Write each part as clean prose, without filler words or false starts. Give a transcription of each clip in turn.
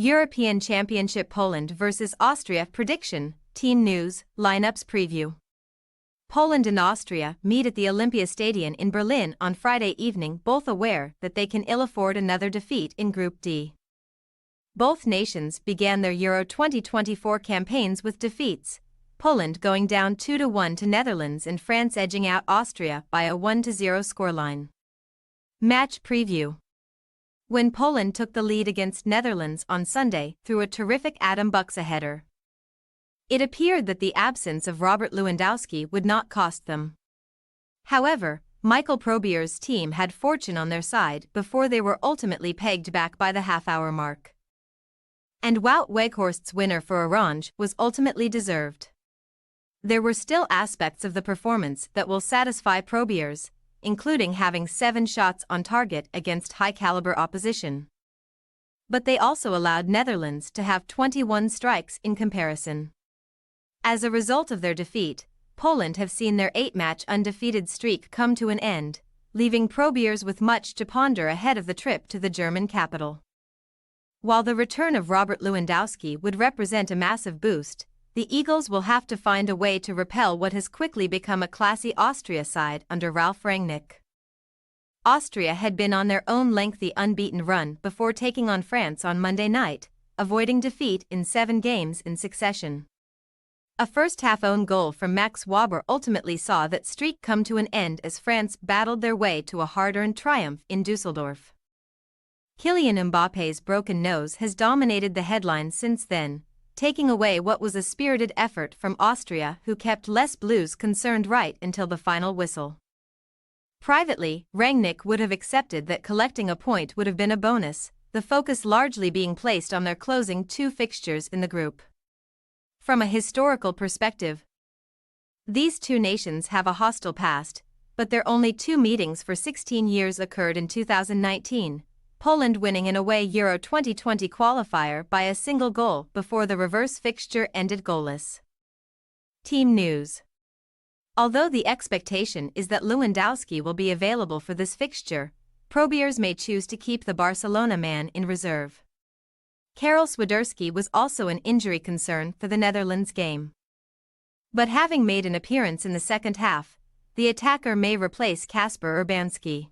European Championship Poland vs Austria prediction, team news, lineups preview. Poland and Austria meet at the Olympiastadion in Berlin on Friday evening, both aware that they can ill afford another defeat in Group D. Both nations began their Euro 2024 campaigns with defeats, Poland going down 2-1 to Netherlands and France edging out Austria by a 1-0 scoreline. Match preview. When Poland took the lead against Netherlands on Sunday through a terrific Adam Buksa header, it appeared that the absence of Robert Lewandowski would not cost them. However, Michael Probier's team had fortune on their side before they were ultimately pegged back by the half-hour mark. And Wout Weghorst's winner for Orange was ultimately deserved. There were still aspects of the performance that will satisfy Probiers, including having 7 shots on target against high-caliber opposition. But they also allowed Netherlands to have 21 strikes in comparison. As a result of their defeat, Poland have seen their 8-match undefeated streak come to an end, leaving Probiers with much to ponder ahead of the trip to the German capital. While the return of Robert Lewandowski would represent a massive boost, the Eagles will have to find a way to repel what has quickly become a classy Austria side under Ralf Rangnick. Austria had been on their own lengthy unbeaten run before taking on France on Monday night, avoiding defeat in 7 games in succession. A first-half own goal from Max Waber ultimately saw that streak come to an end as France battled their way to a hard-earned triumph in Dusseldorf. Kylian Mbappe's broken nose has dominated the headlines since then, taking away what was a spirited effort from Austria, who kept Les Bleus concerned right until the final whistle. Privately, Rangnick would have accepted that collecting a point would have been a bonus, the focus largely being placed on their closing 2 fixtures in the group. From a historical perspective, these 2 nations have a hostile past, but their only 2 meetings for 16 years occurred in 2019. Poland winning an away Euro 2020 qualifier by a single goal before the reverse fixture ended goalless. Team news. Although the expectation is that Lewandowski will be available for this fixture, Probiers may choose to keep the Barcelona man in reserve. Karel Swiderski was also an injury concern for the Netherlands game. But having made an appearance in the second half, the attacker may replace Kasper Urbanski.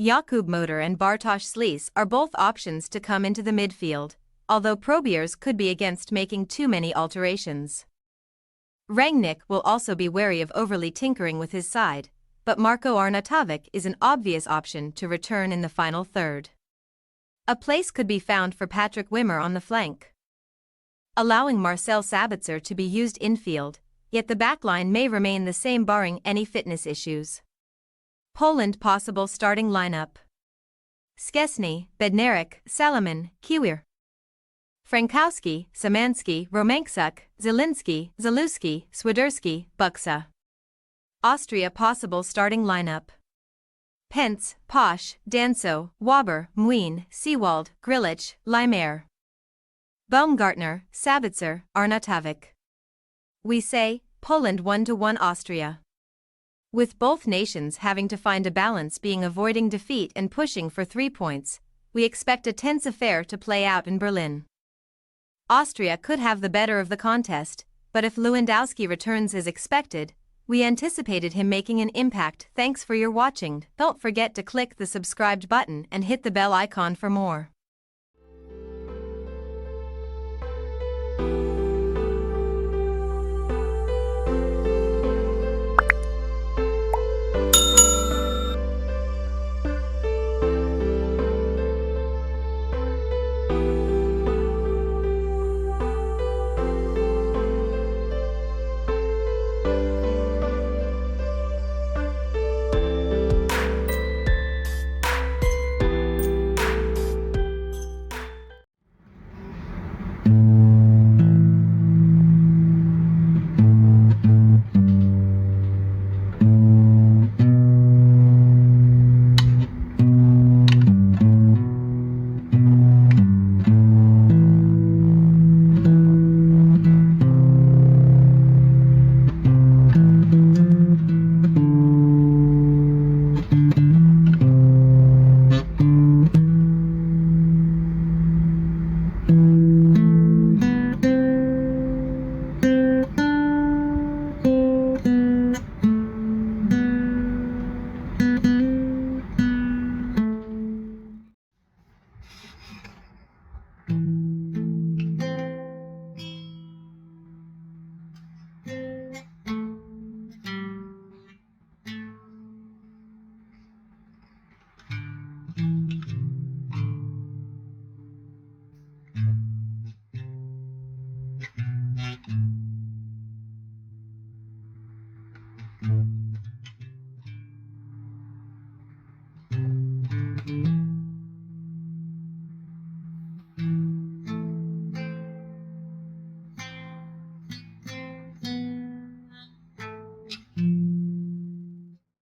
Jakub Moder and Bartosz Slis are both options to come into the midfield, although Probiers could be against making too many alterations. Rangnick will also be wary of overly tinkering with his side, but Marko Arnautovic is an obvious option to return in the final third. A place could be found for Patrick Wimmer on the flank, allowing Marcel Sabitzer to be used infield, yet the backline may remain the same barring any fitness issues. Poland possible starting lineup: Szczesny, Bednarek, Salaman, Kiwior, Frankowski, Szymanski, Romanczuk, Zielinski, Zaluski, Swiderski, Buksa. Austria possible starting lineup: Pence, Posch, Danso, Waber, Muin, Seewald, Grilic, Laimer, Baumgartner, Sabitzer, Arnautovic. We say, Poland 1-1 Austria. With both nations having to find a balance being avoiding defeat and pushing for 3 points, we expect a tense affair to play out in Berlin. Austria could have the better of the contest, but if Lewandowski returns as expected, we anticipated him making an impact. Thanks for your watching. Don't forget to click the subscribed button and hit the bell icon for more.